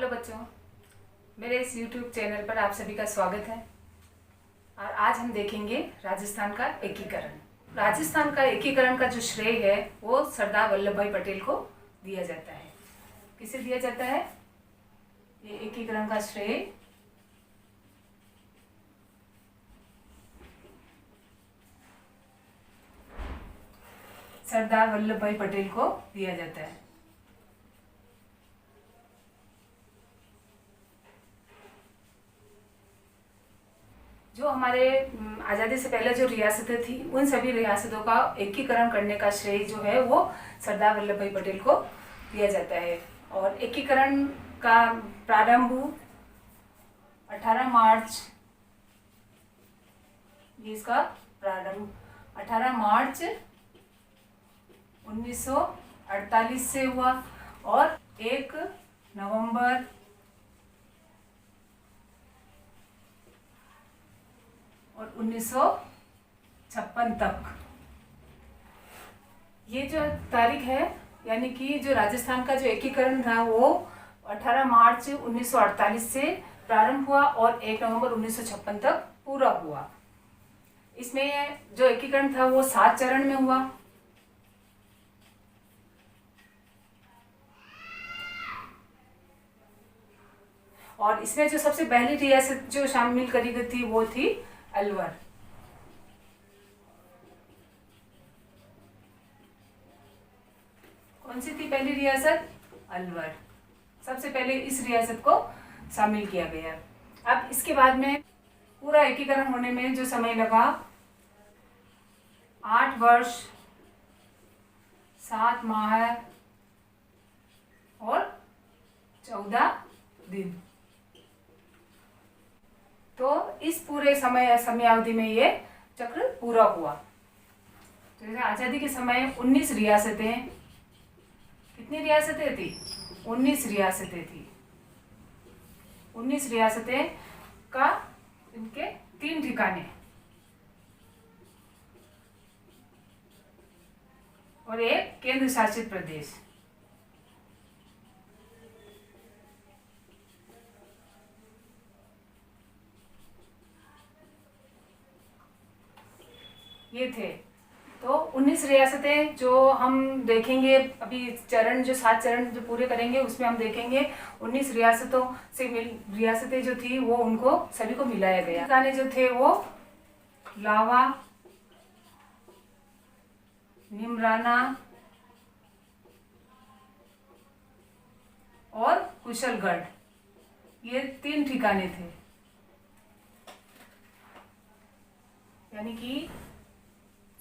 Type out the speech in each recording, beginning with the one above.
Hello बच्चों, मेरे इस YouTube चैनल पर आप सभी का स्वागत है। और आज हम देखेंगे राजस्थान का एकीकरण। राजस्थान का एकीकरण का जो श्रेय है वो सरदार वल्लभ भाई पटेल को दिया जाता है। किसे दिया जाता है ये एकीकरण का श्रेय? सरदार वल्लभ भाई पटेल को दिया जाता है। जो हमारे आज़ादी से पहले जो रियासतें थी उन सभी रियासतों का एकीकरण करने का श्रेय जो है वो सरदार वल्लभ भाई पटेल को दिया जाता है। और एकीकरण का प्रारंभ 18 मार्च, ये इसका प्रारंभ 18 मार्च 1948 से हुआ और 1 नवंबर 1956 तक। ये जो तारीख है यानी कि जो राजस्थान का जो एकीकरण था वो 18 मार्च 1948 से प्रारंभ हुआ और 1 नवंबर 1956 तक पूरा हुआ। इसमें जो एकीकरण था वो 7 चरण में हुआ। और इसमें जो सबसे पहली रियासत जो शामिल करी गई थी वो थी अलवर। कौन सी थी पहली रियासत? अलवर। सबसे पहले इस रियासत को शामिल किया गया। अब इसके बाद में पूरा एकीकरण होने में जो समय लगा 8 वर्ष 7 माह और 14 दिन। तो इस पूरे समयावधि में ये चक्र पूरा हुआ। तो जैसे आज़ादी के समय 19 रियासतें, कितनी रियासतें थी? 19 रियासतें थी। 19 रियासतें का इनके 3 ठिकाने और एक केंद्र शासित प्रदेश। ये थे। तो 19 रियासतें जो हम देखेंगे अभी चरण, जो 7 चरण जो पूरे करेंगे उसमें हम देखेंगे 19 रियासतों से रियासतें जो थी वो उनको सभी को मिलाया गया। ठिकाने जो थे वो लावा, निमराना और कुशलगढ़, ये 3 ठिकाने थे। यानी कि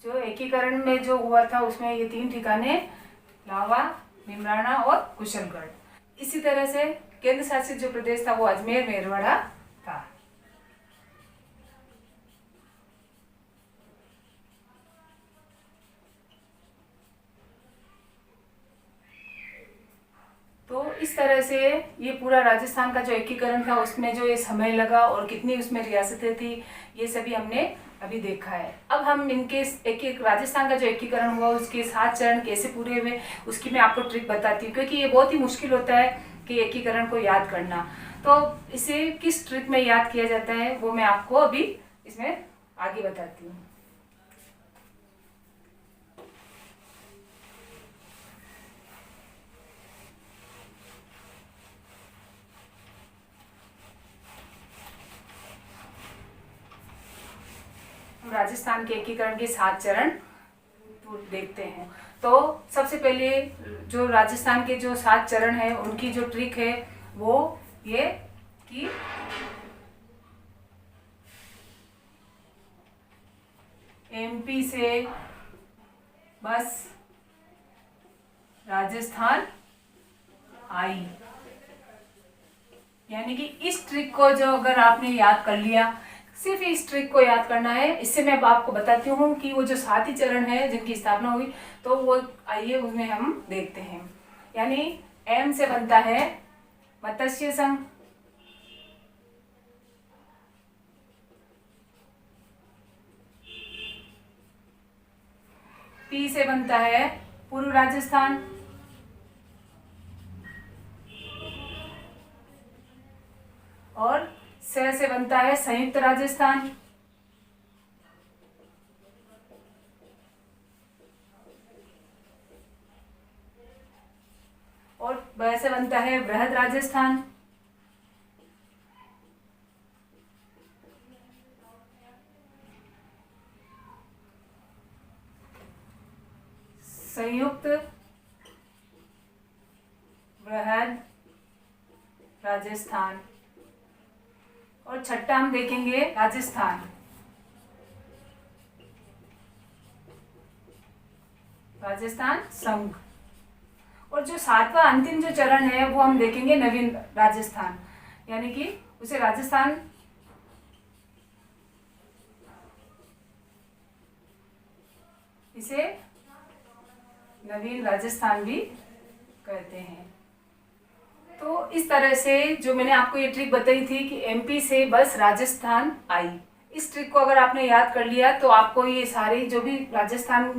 जो एकीकरण में जो हुआ था उसमें ये 3 ठिकाने लावा, निमराना और कुशलगढ़। इसी तरह से केंद्र शासित जो प्रदेश था वो अजमेर मेरवाड़ा था। तो इस तरह से ये पूरा राजस्थान का जो एकीकरण था उसमें जो ये समय लगा और कितनी उसमें रियासतें थी ये सभी हमने अभी देखा है। अब हम इनके एक राजस्थान का जो एकीकरण हुआ उसके 7 चरण कैसे पूरे हुए उसकी मैं आपको ट्रिक बताती हूँ, क्योंकि ये बहुत ही मुश्किल होता है कि एकीकरण को याद करना। तो इसे किस ट्रिक में याद किया जाता है वो मैं आपको अभी इसमें आगे बताती हूँ। राजस्थान के एकीकरण के 7 चरण देखते हैं। तो सबसे पहले जो राजस्थान के जो 7 चरण है उनकी जो ट्रिक है वो ये कि एमपी से बस राजस्थान आई। यानी कि इस ट्रिक को जो अगर आपने याद कर लिया, सिर्फ इस ट्रिक को याद करना है। इससे मैं आपको बताती हूँ कि वो जो 7 ही चरण है जिनकी स्थापना हुई तो वो आइए उसमें हम देखते हैं। यानी एम से बनता है मत्स्य संघ, पी से बनता है पूर्व राजस्थान, और से बनता है संयुक्त राजस्थान, और ब से बनता है बृहद राजस्थान, संयुक्त बृहद राजस्थान, और छठा हम देखेंगे राजस्थान, राजस्थान संघ। और जो सातवां अंतिम जो चरण है वो हम देखेंगे नवीन राजस्थान, यानी कि उसे राजस्थान इसे नवीन राजस्थान भी कहते हैं। तो इस तरह से जो मैंने आपको ये ट्रिक बताई थी कि एमपी से बस राजस्थान आई, इस ट्रिक को अगर आपने याद कर लिया तो आपको ये सारी जो भी राजस्थान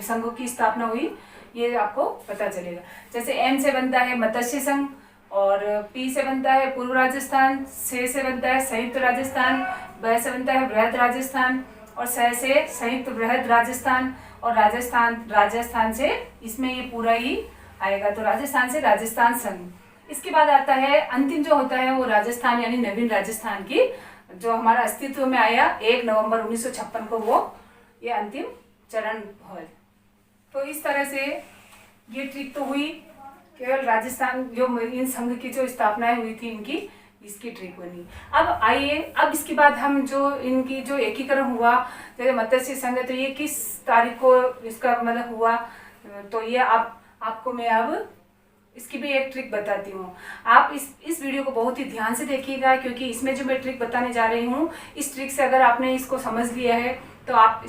संघों की स्थापना हुई ये आपको पता चलेगा। जैसे एम से बनता है मत्स्य संघ, और पी से बनता है पूर्व राजस्थान, से बनता है संयुक्त राजस्थान, ब से बनता है बृहद राजस्थान, और से संयुक्त बृहद राजस्थान, और राजस्थान से इसमें ये पूरा ही आएगा, तो राजस्थान से राजस्थान संघ। इसके बाद आता है अंतिम जो होता है वो राजस्थान यानी नवीन राजस्थान की जो हमारा अस्तित्व में आया 1 नवंबर 1956 को, वो ये अंतिम चरण है। तो इस तरह से ये ट्रिक तो हुई, केवल राजस्थान जो इन संघ की जो स्थापनाएं हुई थी इनकी, इसकी ट्रिक बनी। अब आइए, अब इसके बाद हम जो इनकी जो एकीकरण हुआ जैसे मत्स्य संघ, तो ये किस तारीख को इसका मतलब हुआ, तो ये आपको मैं अब इसकी भी एक ट्रिक बताती हूँ। आप इस वीडियो को बहुत ही ध्यान से देखिएगा, क्योंकि इसमें जो मैं ट्रिक बताने जा रही हूँ, इस ट्रिक से अगर आपने इसको समझ लिया है तो आप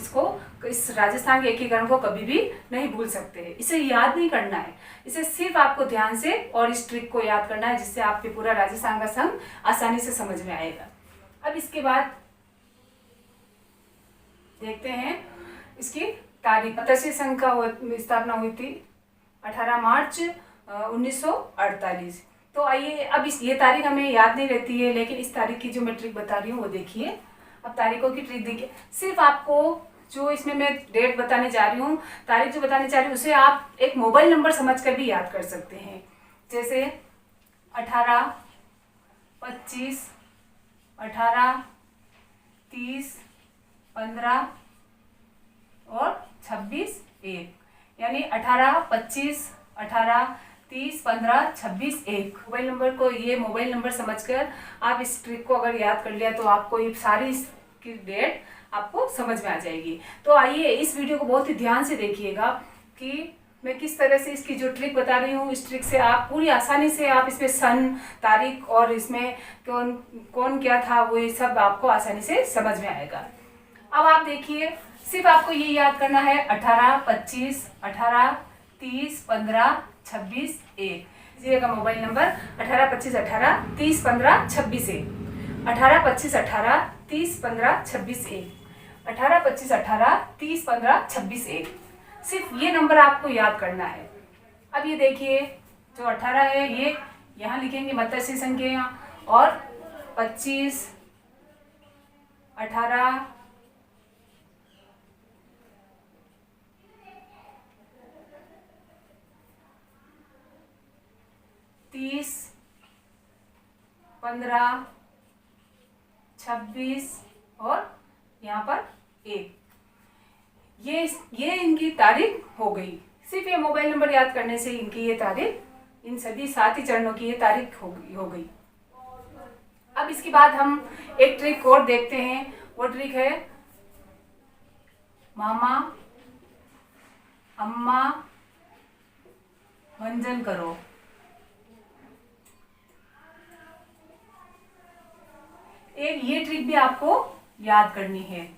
इस राजस्थान के एकीकरण को कभी भी नहीं भूल सकते। इसे याद नहीं करना है, इसे सिर्फ आपको ध्यान से और इस ट्रिक को याद करना है, जिससे आपके पूरा राजस्थान का संघ आसानी से समझ में आएगा। अब इसके बाद देखते हैं इसकी तारीख। मत्स्य संघ का स्थापना हुई थी 18 मार्च 1948। तो आइए, अब ये तारीख हमें याद नहीं रहती है, लेकिन इस तारीख की जो मैं ट्रिक बता रही हूँ वो देखिए। अब तारीखों की ट्रिक देखिए, सिर्फ आपको जो इसमें मैं डेट बताने जा रही हूँ, तारीख जो बताने जा रही हूँ, उसे आप एक मोबाइल नंबर समझकर भी याद कर सकते हैं। जैसे 18, 25, 18, 30, 15 और 26, 1, यानी 18, 25, 18, 30, 15, 26, 1 मोबाइल नंबर को, ये मोबाइल नंबर समझकर आप इस ट्रिक को अगर याद कर लिया तो आपको ये सारी इसकी डेट आपको समझ में आ जाएगी। तो आइए इस वीडियो को बहुत ही ध्यान से देखिएगा कि मैं किस तरह से इसकी जो ट्रिक बता रही हूँ, इस ट्रिक से आप पूरी आसानी से आप इसमें सन, तारीख और इसमें कौन क्या था वो ये सब आपको आसानी से समझ में आएगा। अब आप देखिए, सिर्फ आपको ये याद करना है 18, 25, 18, 30, 15, 26, 1। इसी का मोबाइल नंबर 18, 25, 18, 30, 15, 26, 1, 18, 25, 18, 30, 15, 26, 1, 18, 25, 18, 30, 15, 26, 1। सिर्फ ये नंबर आपको याद करना है। अब ये देखिए, जो 18 है ये यहाँ लिखेंगे मत्स्य संघ के यहाँ, और 25, 18, 30, 15, 26 और यहाँ पर 1, ये इनकी तारीख हो गई। सिर्फ ये मोबाइल नंबर याद करने से इनकी ये तारीख, इन सभी 7 ही चरणों की ये तारीख हो गई। अब इसके बाद हम एक ट्रिक और देखते हैं। वो ट्रिक है मामा अम्मा मंजन करो। एक ये ट्रिक भी आपको याद करनी है।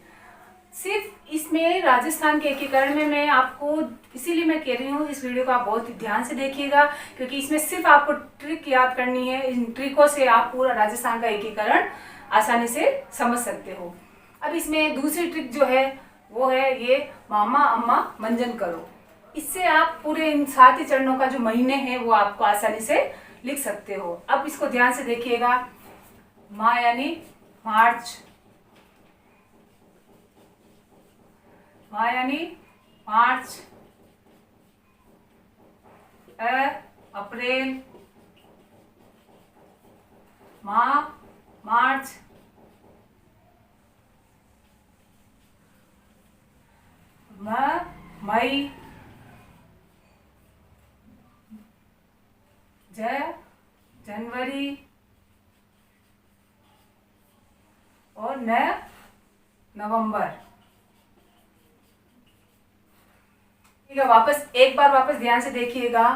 सिर्फ इसमें राजस्थान के एकीकरण में मैं आपको, इसीलिए मैं कह रही हूँ इस वीडियो को आप बहुत ही ध्यान से देखिएगा, क्योंकि इसमें सिर्फ आपको ट्रिक याद करनी है। इन ट्रिकों से आप पूरा राजस्थान का एकीकरण आसानी से समझ सकते हो। अब इसमें दूसरी ट्रिक जो है वो है ये मामा अम्मा मंजन करो। इससे आप पूरे इन 7 ही चरणों का जो महीने हैं वो आपको आसानी से लिख सकते हो। अब इसको ध्यान से देखिएगा। मा यानी मार्च, मा यानी मार्च, अप्रैल, मा मार्च, मई, जनवरी और नवंबर। ठीक है, वापस एक बार वापस ध्यान से देखिएगा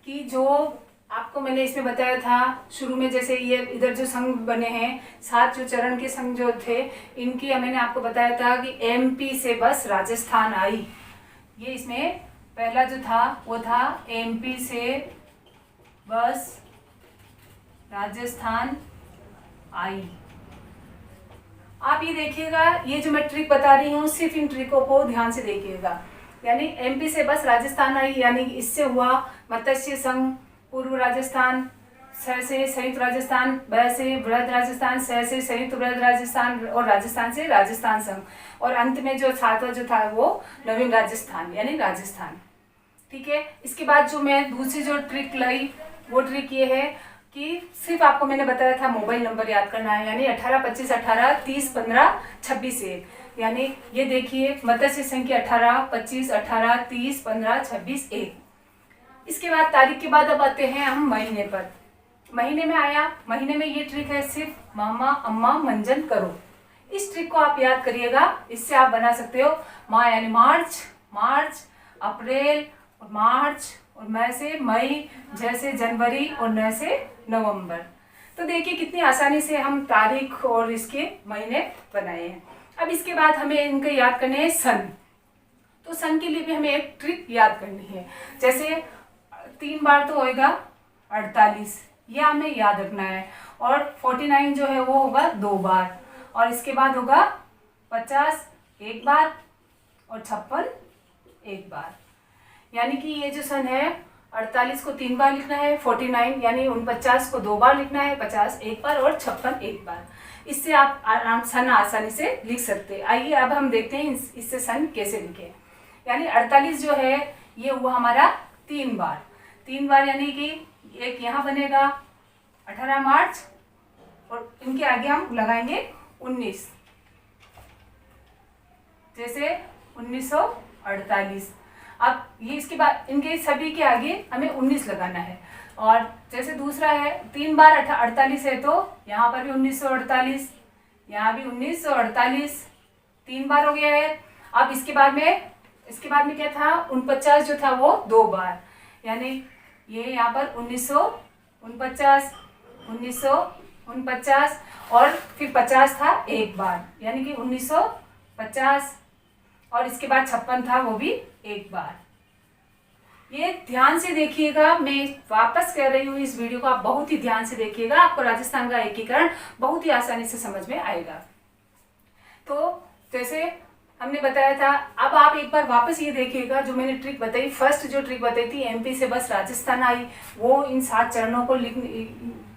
कि जो आपको मैंने इसमें बताया था शुरू में, जैसे ये इधर जो संघ बने हैं, 7 जो चरण के संघ जो थे, इनकी मैंने आपको बताया था कि एमपी से बस राजस्थान आई। ये इसमें पहला जो था वो था एमपी से बस राजस्थान आई। आप ये देखिएगा, ये जो मैं ट्रिक बता रही हूँ सिर्फ इन ट्रिकों को ध्यान से देखिएगा। यानी एमपी से बस राजस्थान आई, यानी इससे हुआ मत्स्य संघ, पूर्व राजस्थान, स से संयुक्त राजस्थान, ब से बृहद राजस्थान, स से संयुक्त बृहद राजस्थान और राजस्थान से राजस्थान संघ, और अंत में जो सातवां जो था वो नवीन राजस्थान यानी राजस्थान। ठीक है, इसके बाद जो मैं दूसरी जो ट्रिक लाई वो ट्रिक ये है कि सिर्फ आपको मैंने बताया था मोबाइल नंबर याद करना है, यानी 18 25 18 30 15 26 1। यानी ये देखिए मत्स्य संघ की 18 25 18 30 15 26 1। इसके बाद तारीख के बाद अब आते हैं हम महीने पर। महीने में आया, महीने में ये ट्रिक है सिर्फ मामा अम्मा मंजन करो। इस ट्रिक को आप याद करिएगा, इससे आप बना सकते हो माँ यानी मार्च, मार्च, अप्रैल और मार्च, और मैं से मई, जैसे जनवरी और न से नवंबर। तो देखिए कितनी आसानी से हम तारीख और इसके महीने बनाए हैं। अब इसके बाद हमें इनके याद करने हैं सन। तो सन के लिए भी हमें एक ट्रिक याद करनी है। जैसे 3 बार तो होएगा 48, ये हमें याद रखना है, और 49 जो है वो होगा 2 बार, और इसके बाद होगा 50 1 बार और 56 1 बार। यानी कि ये जो सन है 48 को 3 बार लिखना है, 49 यानी 49 को 2 बार लिखना है, 50 1 बार और 56 1 बार। इससे आप सन आसानी से लिख सकते हैं। आइए अब हम देखते हैं इससे सन कैसे लिखे। यानी 48 जो है ये हुआ हमारा 3 बार, 3 बार यानी कि एक यहाँ बनेगा 18 मार्च और इनके आगे हम लगाएंगे 19, जैसे 1948। अब ये इसके बाद इनके सभी के आगे हमें 19 लगाना है। और जैसे दूसरा है 3 बार 48 है, तो यहाँ पर भी 1948, यहाँ भी 1948, 3 बार हो गया है। अब इसके बाद में क्या था, 49 जो था वो 2 बार, यानी ये यहाँ पर 1949, 1949 और फिर 50 था 1 बार, यानी कि 1950, और इसके बाद 56 था वो भी 1 बार। ये ध्यान से देखिएगा, मैं वापस कह रही हूँ इस वीडियो को आप बहुत ही ध्यान से देखिएगा, आपको राजस्थान का एकीकरण बहुत ही आसानी से समझ में आएगा। तो जैसे हमने बताया था, अब आप एक बार वापस ये देखिएगा जो मैंने ट्रिक बताई। फर्स्ट जो ट्रिक बताई थी एमपी से बस राजस्थान आई, वो इन 7 चरणों को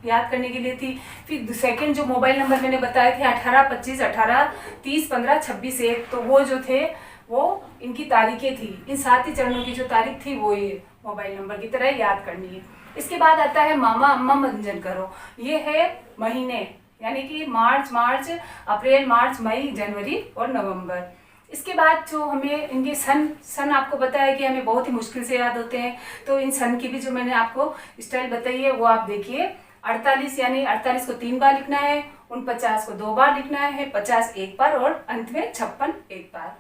याद करने के लिए थी। फिर सेकंड जो मोबाइल नंबर मैंने बताए थे 18 25 18 30 15 26 1, तो वो जो थे वो इनकी तारीखें थी। इन 7 ही चरणों की जो तारीख थी वो ये मोबाइल नंबर की तरह याद करनी है। इसके बाद आता है मामा अम्मा मंजन करो। ये है महीने, यानी कि मार्च, अप्रैल, मार्च, मई, जनवरी और नवंबर। इसके बाद जो हमें इनके सन आपको बताया कि हमें बहुत ही मुश्किल से याद होते हैं, तो इन सन की भी जो मैंने आपको स्टाइल बताई है वो आप देखिए। 48 यानी 48 को 3 बार लिखना है, 49 को 2 बार लिखना है, 50 1 बार और अंत में 56 1 बार।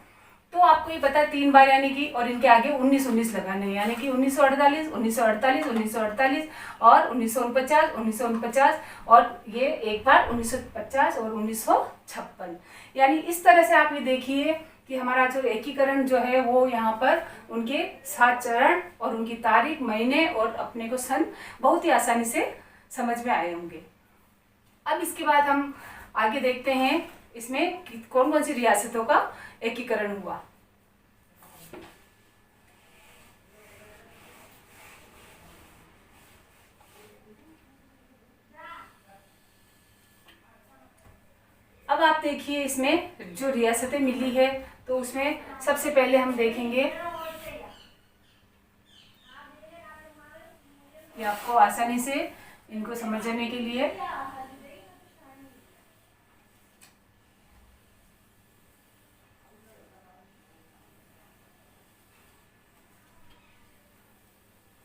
तो आपको ये पता है 3 बार यानी कि, और इनके आगे 19 लगाने हैं, यानी कि 1948 1948 1948 और 1949 1949 और ये 1 बार 1950 और 1956। यानी इस तरह से आप ये देखिए कि हमारा जो एकीकरण जो है वो यहाँ पर उनके 7 चरण और उनकी तारीख, महीने और अपने को सन बहुत ही आसानी से समझ में आए होंगे। अब इसके बाद हम आगे देखते हैं इसमें कौन कौन सी रियासतों का एकीकरण हुआ। आप देखिए इसमें जो रियासतें मिली है, तो उसमें सबसे पहले हम देखेंगे, ये आपको आसानी से इनको समझने के लिए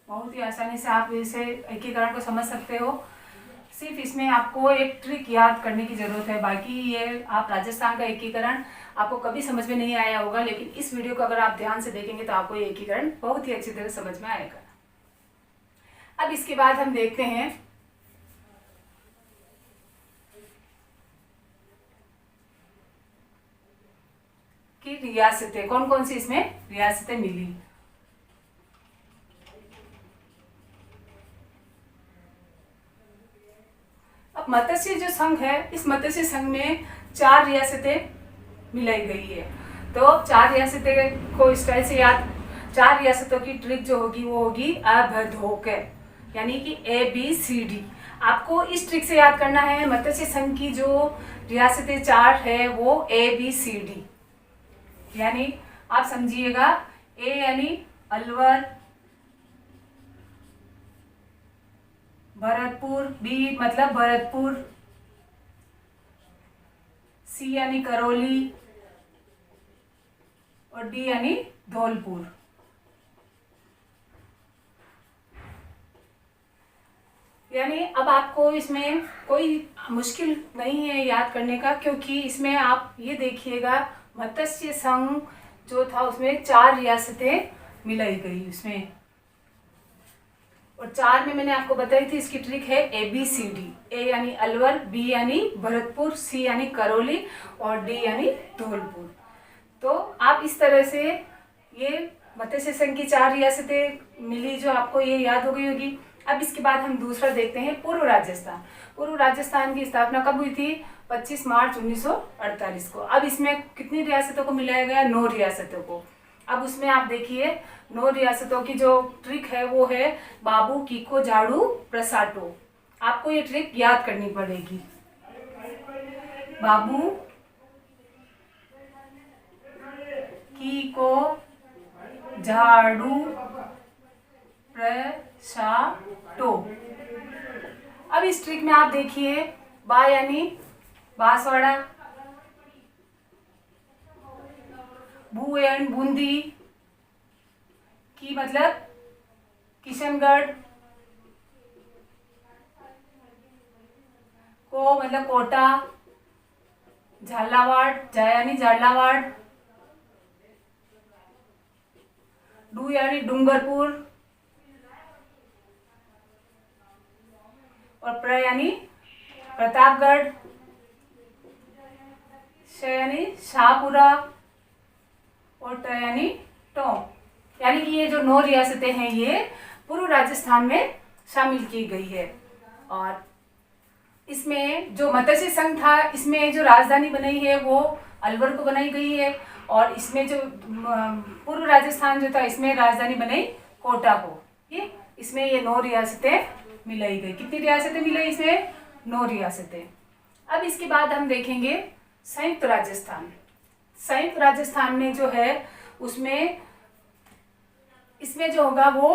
बहुत ही आसानी से आप इसे एकीकरण को समझ सकते हो। सिर्फ इसमें आपको एक ट्रिक याद करने की ज़रूरत है, बाकी ये आप राजस्थान का एकीकरण आपको कभी समझ में नहीं आया होगा, लेकिन इस वीडियो को अगर आप ध्यान से देखेंगे तो आपको ये एकीकरण बहुत ही अच्छी तरह समझ में आएगा। अब इसके बाद हम देखते हैं कि रियासतें कौन कौन सी इसमें रियासतें मिली। अब मत्स्य जो संघ है, इस मत्स्य संघ में 4 रियासतें मिलाई गई है। तो 4 रियासतें को इस तरह से याद, 4 रियासतों की ट्रिक जो होगी वो होगी अवधोक, यानी कि ABCD। आपको इस ट्रिक से याद करना है। मत्स्य संघ की जो रियासतें 4 है वो ABCD, यानी आप समझिएगा, A यानी अलवर, भरतपुर, B मतलब भरतपुर, C यानी करौली और D यानी धौलपुर। यानी अब आपको इसमें कोई मुश्किल नहीं है याद करने का, क्योंकि इसमें आप ये देखिएगा मत्स्य संघ जो था उसमें 4 रियासतें मिलाई गई उसमें, और 4 में मैंने आपको बताई थी इसकी ट्रिक है ABCD। A यानी अलवर, B यानी भरतपुर, C यानी करौली और D यानी धौलपुर। तो आप इस तरह से ये मत्स्य संघ की 4 रियासतें मिली जो आपको ये याद हो गई होगी। अब इसके बाद हम दूसरा देखते हैं पूर्व राजस्थान। पूर्व राजस्थान की स्थापना कब हुई थी? 25 मार्च 1948 को। अब इसमें कितनी रियासतों को मिलाया गया? 9 रियासतों को। अब उसमें आप देखिए 9 रियासतों की जो ट्रिक है वो है बाबू, कीको, झाड़ू, प्रसाटो। आपको ये ट्रिक याद करनी पड़ेगी। बाबू, कीको, झाड़ू, प्रसाटो। अब इस ट्रिक में आप देखिए, बा यानी बांसवाड़ा, बू यानी बूंदी, की मतलब किशनगढ़, को मतलब कोटा, झालावाड़, जा यानी झालावाड़, डू यानी डूंगरपुर और प्र यानी प्रतापगढ़, श यानी शाहपुरा और ट यानी टोंक। यानी कि ये जो 9 रियासतें हैं ये पूर्व राजस्थान में शामिल की गई है। और इसमें जो मत्स्य संघ था, इसमें जो राजधानी बनाई है वो अलवर को बनाई गई है, और इसमें जो पूर्व राजस्थान जो था इसमें राजधानी बनाई कोटा को। ये इसमें ये 9 रियासतें मिलाई गई। कितनी रियासतें मिलाई इसमें? 9 रियासतें। अब इसके बाद हम देखेंगे संयुक्त राजस्थान। संयुक्त राजस्थान में जो है उसमें इसमें जो होगा वो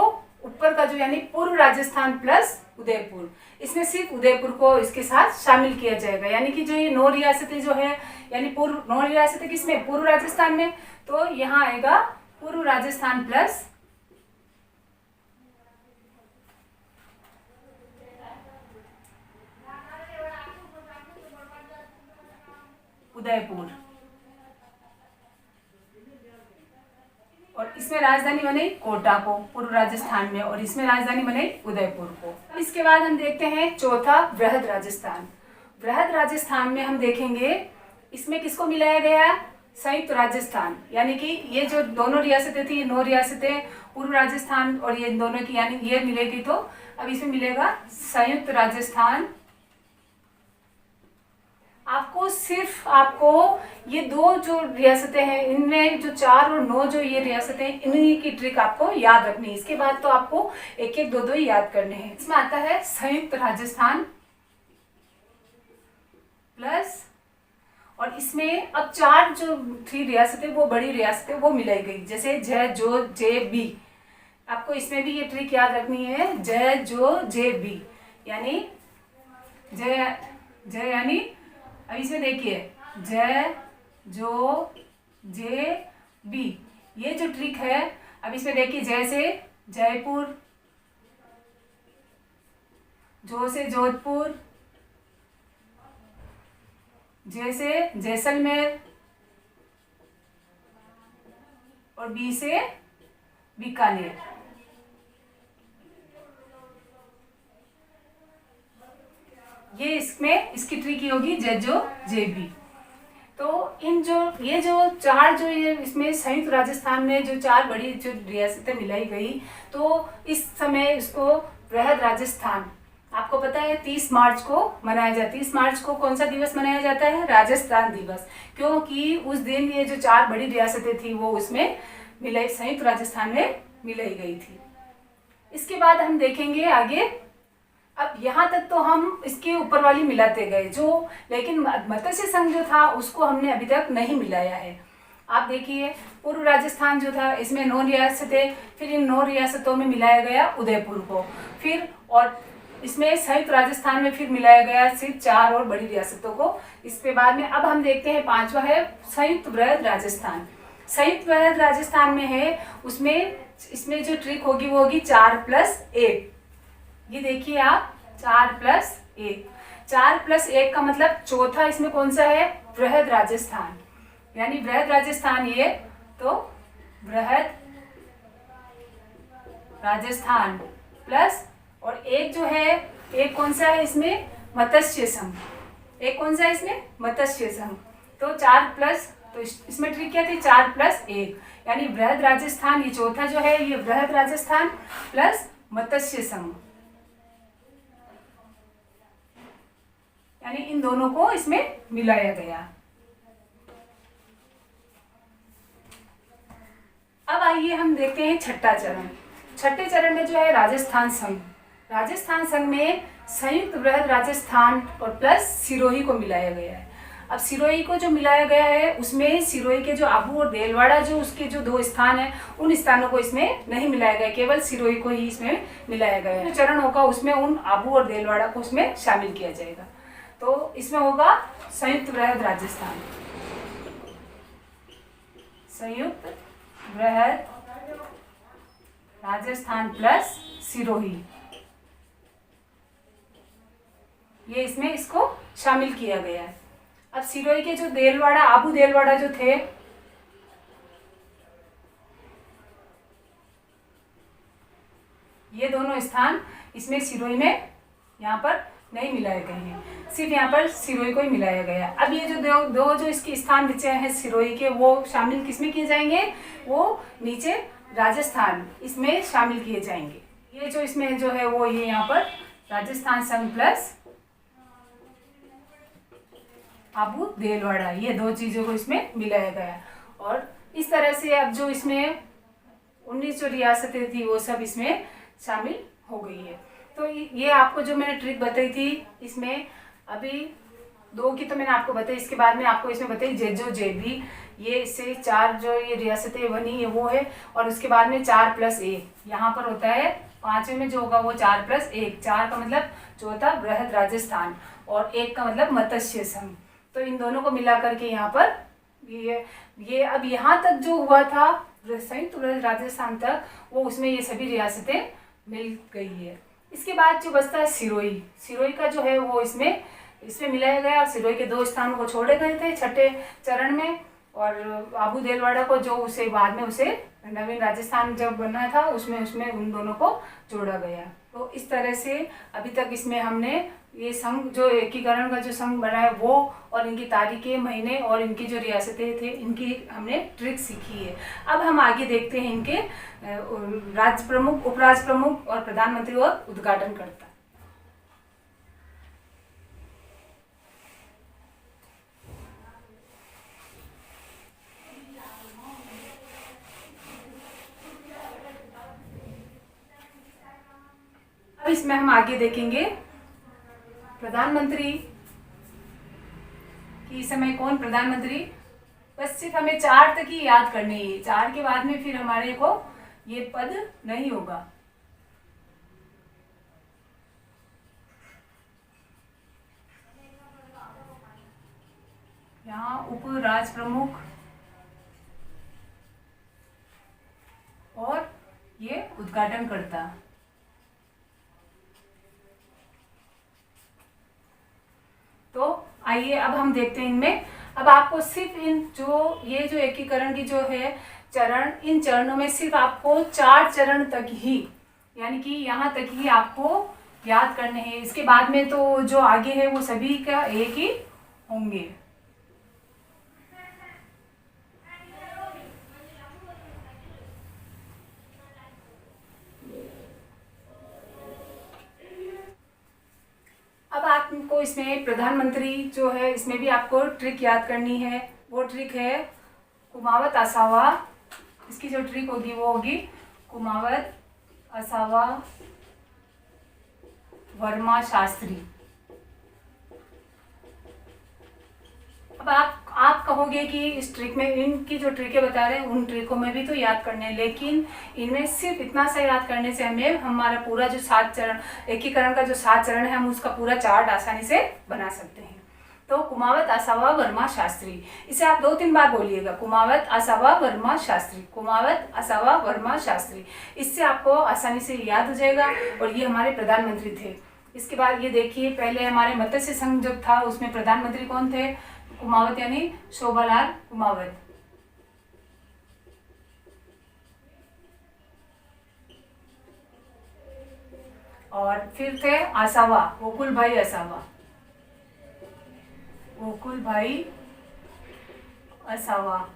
ऊपर का जो यानी पूर्व राजस्थान प्लस उदयपुर, इसमें सिर्फ उदयपुर को इसके साथ शामिल किया जाएगा। यानी कि जो ये 9 रियासतें जो है, यानी पूर्व 9 रियासतें किसमें? पूर्व राजस्थान में। तो यहाँ आएगा पूर्व राजस्थान प्लस उदयपुर, और इसमें राजधानी बनी कोटा को पूर्व राजस्थान में, और इसमें राजधानी बनी उदयपुर को। इसके बाद हम देखते हैं चौथा बृहद राजस्थान। बृहद राजस्थान में हम देखेंगे इसमें किसको मिलाया गया है? संयुक्त राजस्थान। यानी कि ये जो दोनों रियासतें थी, 9 रियासतें पूर्व राजस्थान और ये दोनों की, यानी ये मिलेगी, तो अब इसमें मिलेगा संयुक्त राजस्थान। आपको सिर्फ आपको ये 2 जो रियासतें हैं इनमें जो 4 और 9 जो ये रियासतें हैं इन्हीं की ट्रिक आपको याद रखनी है। इसके बाद तो आपको एक एक दो ही याद करने हैं। इसमें आता है संयुक्त राजस्थान प्लस, और इसमें अब चार जो 3 रियासतें, वो बड़ी रियासतें वो मिलाई गई, जैसे ज, जो, जे, बी। आपको इसमें भी ये ट्रिक याद रखनी है, ज, जो, जे, बी, यानी ज, यानी अब इसमें देखिए ज, जो, जे, बी, ये जो ट्रिक है। अब इसमें देखिए जैसे जयपुर, जो से जोधपुर, जे से जैसलमेर और बी से बीकानेर। ये इसमें इसकी ट्रिक ही होगी जज्जो जेबी। तो इन जो ये जो चार जो ये इसमें संयुक्त राजस्थान में जो चार बड़ी जो रियासतें मिलाई गई, तो इस समय इसको वृहद राजस्थान, आपको पता है 30 मार्च को मनाया जाता है। 30 मार्च को कौन सा दिवस मनाया जाता है? राजस्थान दिवस, क्योंकि उस दिन ये जो चार बड़ी रियासतें थी वो उसमें मिलाई, संयुक्त राजस्थान में मिलाई गई थी। इसके बाद हम देखेंगे आगे। अब यहाँ तक तो हम इसके ऊपर वाली मिलाते गए जो, लेकिन मत्स्य संघ जो था उसको हमने अभी तक नहीं मिलाया है। आप देखिए पूर्व राजस्थान जो था इसमें 9 रियासतें, फिर इन 9 रियासतों में मिलाया गया उदयपुर को, फिर और इसमें संयुक्त राजस्थान में फिर मिलाया गया सिर्फ 4 और बड़ी रियासतों को। इसके बाद में अब हम देखते हैं 5वां है संयुक्त वृहद राजस्थान। संयुक्त वृहद राजस्थान में है, उसमें इसमें जो ट्रिक होगी वो होगी 4+1। ये देखिए आप 4+1, 4+1 का मतलब चौथा इसमें कौन सा है? वृहद राजस्थान, यानी वृहद राजस्थान ये, तो वृहद राजस्थान प्लस और एक जो है, एक कौन सा है इसमें? मत्स्य संघ। एक कौन सा है इसमें? मत्स्य संघ। तो 4+, तो इसमें ट्रिक क्या थी? 4+1, यानी वृहद राजस्थान ये चौथा जो है, ये वृहद राजस्थान प्लस मत्स्य संघ, यानी इन दोनों को इसमें मिलाया गया। अब आइए हम देखते हैं छठा चरण। छठे चरण में जो है राजस्थान संघ। राजस्थान संघ में संयुक्त वृहद राजस्थान और प्लस सिरोही को मिलाया गया है। अब सिरोही को जो मिलाया गया है उसमें सिरोही के जो आबू और देलवाड़ा जो उसके जो 2 स्थान है, उन स्थानों को इसमें नहीं मिलाया गया, केवल सिरोही को ही इसमें मिलाया गया है। जो चरण होगा उसमें उन आबू और देलवाड़ा को उसमें शामिल किया जाएगा। तो इसमें होगा संयुक्त वृहद राजस्थान, संयुक्त वृहद राजस्थान प्लस सिरोही, ये इसमें इसको शामिल किया गया है। अब सिरोही के जो देलवाड़ा, आबू देलवाड़ा जो थे, ये दोनों स्थान इसमें सिरोही में यहाँ पर नहीं मिलाए गए हैं, सिर्फ यहाँ पर सिरोही को ही मिलाया गया। अब ये जो दो जो इसके स्थान बचे हैं सिरोही के, वो शामिल किसमें किए जाएंगे? वो नीचे राजस्थान इसमें शामिल किए जाएंगे। ये जो इसमें जो है वो ये यहाँ पर राजस्थान संघ प्लस आबू देलवाड़ा, ये 2 चीजों को इसमें मिलाया गया। और इस तरह से अब जो इसमें 19 जो रियासतें थी वो सब इसमें शामिल हो गई है। तो ये आपको जो मैंने ट्रिक बताई थी, इसमें अभी 2 की तो मैंने आपको बताई, इसके बाद में आपको इसमें बताई जेजो जेबी, ये इससे 4 जो ये रियासतें बनी है वो है, और उसके बाद में 4+1 यहाँ पर होता है। 5वें में जो होगा वो 4+1, 4 का मतलब चौथा वृहद राजस्थान और 1 का मतलब मत्स्य संघ। तो इन दोनों को मिला करके यहाँ पर ये अब यहाँ तक जो हुआ था संयुक्त वृहद राजस्थान तक, वो उसमें ये सभी रियासतें मिल गई है। इसके बाद जो बचता है सिरोही, सिरोही का जो है वो इसमें मिलाया गया, और सिरोही के 2 स्थानों को छोड़े गए थे छठे चरण में, और आबू देलवाड़ा को जो उसे बाद में उसे नवीन राजस्थान जब बना था उसमें उन दोनों को जोड़ा गया। तो इस तरह से अभी तक इसमें हमने ये संघ जो एकीकरण का जो संघ बना है वो, और इनकी तारीखें, महीने और इनकी जो रियासतें थे इनकी हमने ट्रिक सीखी है। अब हम आगे देखते हैं इनके राज्य प्रमुख, उपराज्य प्रमुख और प्रधानमंत्री और उद्घाटनकर्ता। अब इसमें हम आगे देखेंगे प्रधानमंत्री कि इस समय कौन प्रधानमंत्री, बस सिर्फ हमें 4 तक ही याद करने है, 4 के बाद में फिर हमारे को ये पद नहीं होगा। यहाँ उप राज प्रमुख और ये उद्घाटन करता। तो आइए अब हम देखते हैं इनमें। अब आपको सिर्फ इन ये जो एकीकरण की जो है चरण, इन चरणों में सिर्फ आपको 4 चरण तक ही, यानी कि यहाँ तक ही आपको याद करने हैं। इसके बाद में तो जो आगे है वो सभी का एक ही होंगे। अब आपको इसमें प्रधानमंत्री जो है, इसमें भी आपको ट्रिक याद करनी है। वो ट्रिक है कुमावत असावा। इसकी जो ट्रिक होगी वो होगी कुमावत असावा वर्मा शास्त्री। अब आप कहोगे कि इस ट्रिक में, इनकी जो ट्रिकें बता रहे हैं उन ट्रिकों में भी तो याद करने हैं, लेकिन इनमें सिर्फ इतना सा याद करने से हमें हमारा पूरा जो 7 चरण, एकीकरण का जो 7 चरण है, हम उसका पूरा चार्ट आसानी से बना सकते हैं। तो कुमावत असावा वर्मा शास्त्री, इसे आप 2-3 बार बोलिएगा, कुमावत असावा वर्मा शास्त्री, कुमावत असावा वर्मा शास्त्री। इससे आपको आसानी से याद हो जाएगा। और ये हमारे प्रधानमंत्री थे। इसके बाद ये देखिए, पहले हमारे मत्स्य संघ जब था उसमें प्रधानमंत्री कौन थे? कुमावत, यानी शोभालाल कुमावत। और फिर थे आसावा, गोकुल भाई आसावा, गोकुल भाई आसावा।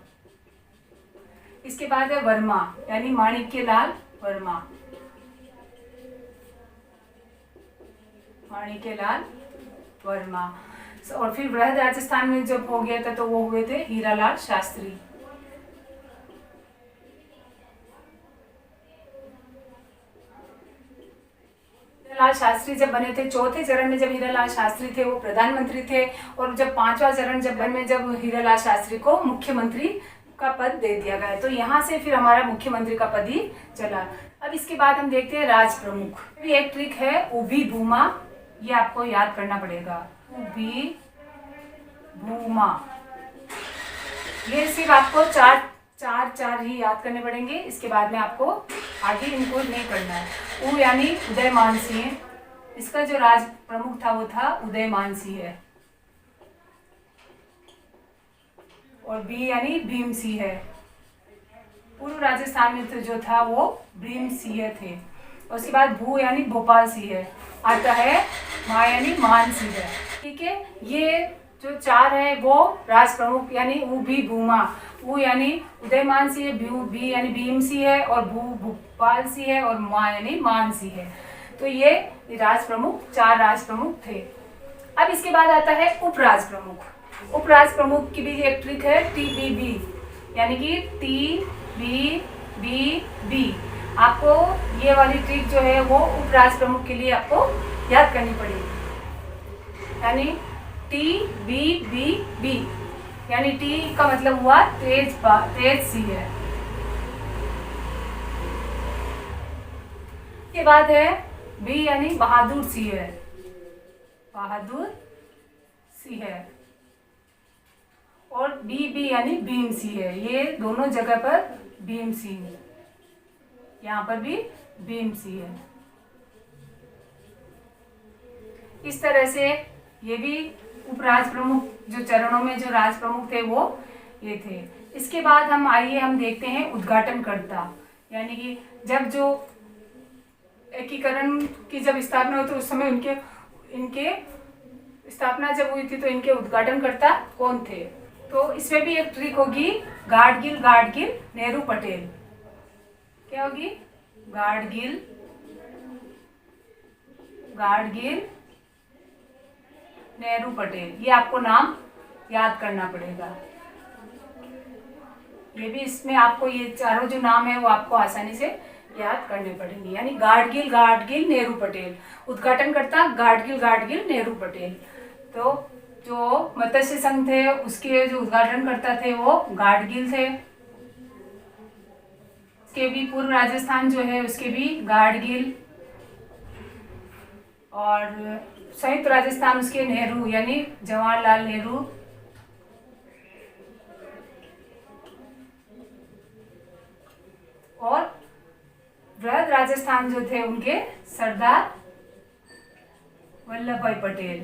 इसके बाद है वर्मा, यानी माणिक्यलाल वर्मा, माणिक्यलाल वर्मा। और फिर बृहद राजस्थान में जब हो गया था तो वो हुए थे हीरालाल शास्त्री। हीरालाल शास्त्री जब बने थे, चौथे चरण में जब हीरालाल शास्त्री थे वो प्रधानमंत्री थे, और जब 5वां चरण जब बने, जब हीरालाल शास्त्री को मुख्यमंत्री का पद दे दिया गया, तो यहाँ से फिर हमारा मुख्यमंत्री का पद ही चला। अब इसके बाद हम देखते हैं राज प्रमुख। भी एक ट्रिक है उभी भूमा, ये आपको याद करना पड़ेगा, उभी भूमा। ये सिर्फ आपको चार ही याद करने पड़ेंगे। इसके बाद में आपको आगे इनको नहीं करना है। उ यानी उदयमान सिंह, इसका जो राज प्रमुख था वो था उदयमान सिंह है। और बी यानी भीम सिंह है, पूर्व राजस्थान में तो जो था वो भीम सिंह थे। और उसके बाद भू यानी भोपाल सिंह है, आता है मा यानी मान सिंह है। ठीक है, ये जो 4 है वो राज प्रमुख, यानी उ भी भूमा, उ यानी उदयमान सिंह है, भी यानी भीम सिंह है, और भू भोपाल सिंह है, और मा यानी मान सिंह है। तो ये राज प्रमुख, 4 राज प्रमुख थे। अब इसके बाद आता है उपराज प्रमुख। उपराज प्रमुख की भी एक ट्रिक है TBB, यानी कि TBBB। आपको ये वाली ट्रिक जो है वो उपराज प्रमुख के लिए आपको याद करनी पड़ेगी, यानी TBBB, यानी टी का मतलब हुआ तेज सिंह है। के बाद है बी यानी बहादुर सिंह है, बहादुर सिंह है। और बी यानी भीम सिंह है। ये दोनों जगह पर भीम सिंह, यहाँ पर भी भीम सिंह है। इस तरह से ये भी उपराज प्रमुख, जो चरणों में जो राज प्रमुख थे वो ये थे। इसके बाद हम देखते हैं उद्घाटनकर्ता, यानी कि जब जो एकीकरण की जब स्थापना हुई तो उस समय इनके स्थापना जब हुई थी तो इनके उद्घाटनकर्ता कौन थे? तो इसमें भी एक ट्रिक होगी, गाडगिल नेहरू पटेल। क्या होगी? गाडगिल नेहरू पटेल। ये आपको नाम याद करना पड़ेगा। ये भी इसमें आपको ये चारों जो नाम है वो आपको आसानी से याद करने पड़ेंगे, यानी गाडगिल नेहरू पटेल, उद्घाटनकर्ता गाडगिल नेहरू पटेल। तो जो मत्स्य संघ थे उसके जो उद्घाटन करता थे वो गाडगिल थे। उसके भी पूर्व राजस्थान जो है उसके भी गाडगिल, और संयुक्त राजस्थान उसके नेहरू यानी जवाहरलाल नेहरू। और वृहद राजस्थान जो थे उनके सरदार वल्लभ भाई पटेल।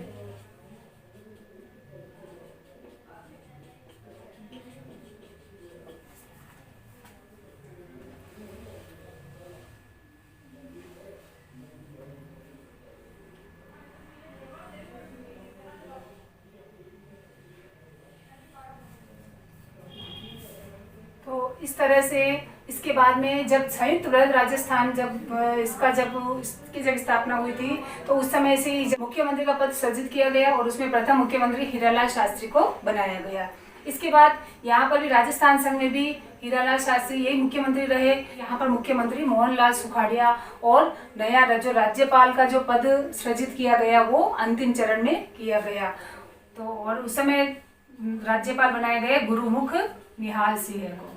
तो इस तरह से इसके बाद में जब संयुक्त वृहद राजस्थान इसकी जब स्थापना हुई थी तो उस समय से ही मुख्यमंत्री का पद सृजित किया गया और उसमें प्रथम मुख्यमंत्री हीरालाल शास्त्री को बनाया गया। इसके बाद यहाँ पर भी राजस्थान संघ में भी हीरालाल शास्त्री यही मुख्यमंत्री रहे। यहाँ पर मुख्यमंत्री मोहनलाल सुखाड़िया और नया जो राज्यपाल का जो पद सृजित किया गया वो अंतिम चरण में किया गया। तो और उस समय राज्यपाल बनाए गए गुरुमुख निहाल सिंह को।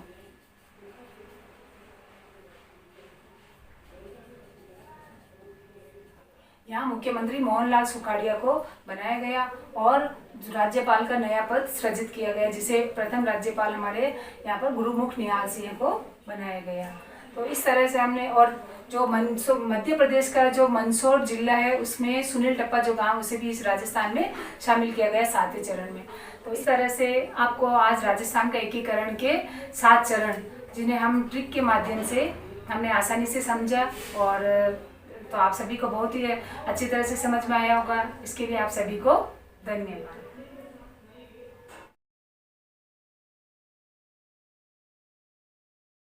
यहाँ मुख्यमंत्री मोहनलाल सुखाड़िया को बनाया गया और राज्यपाल का नया पद सृजित किया गया, जिसे प्रथम राज्यपाल हमारे यहाँ पर गुरुमुख निहाल सिंह को बनाया गया। तो इस तरह से हमने, और जो मध्य प्रदेश का जो मंदसौर जिला है उसमें सुनील टप्पा जो गांव, उसे भी इस राजस्थान में शामिल किया गया 7वें चरण में। तो इस तरह से आपको आज राजस्थान का एकीकरण के 7 चरण, जिन्हें हम ट्रिक के माध्यम से हमने आसानी से समझा, और तो आप सभी को बहुत ही अच्छी तरह से समझ में आया होगा। इसके लिए आप सभी को धन्यवाद।